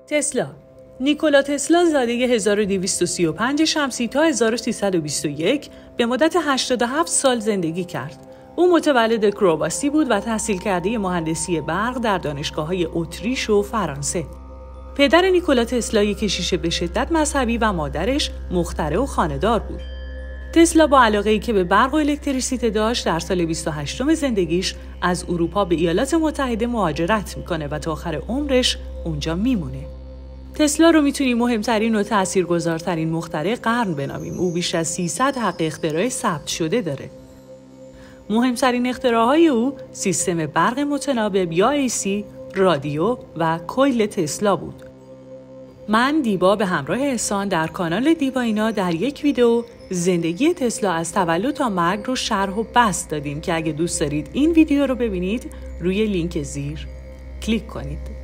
تسلا. نیکولا تسلا زاده 1235 شمسی تا 1321 به مدت 87 سال زندگی کرد. او متولد کرواسی بود و تحصیل کرده مهندسی برق در دانشگاه‌های اتریش و فرانسه. پدر نیکولا تسلا یک کشیش به شدت مذهبی و مادرش مخترع و خانه‌دار بود. تسلا با علاقه‌ای که به برق و الکتریسیته داشت در سال 28 زندگیش از اروپا به ایالات متحده مهاجرت میکنه و تا آخر عمرش اونجا میمونه. تسلا رو میتونیم مهمترین و تاثیرگذارترین مخترع قرن بنامیم. او بیش از 300 حق اختراع ثبت شده داره. مهمترین اختراعهای او سیستم برق متناوب یا AC، رادیو و کویل تسلا بود. من دیبا به همراه احسان در کانال دیبا اینا در یک ویدیو زندگی تسلا از تولد تا مرگ رو شرح و بسط دادیم که اگه دوست دارید این ویدیو رو ببینید روی لینک زیر کلیک کنید.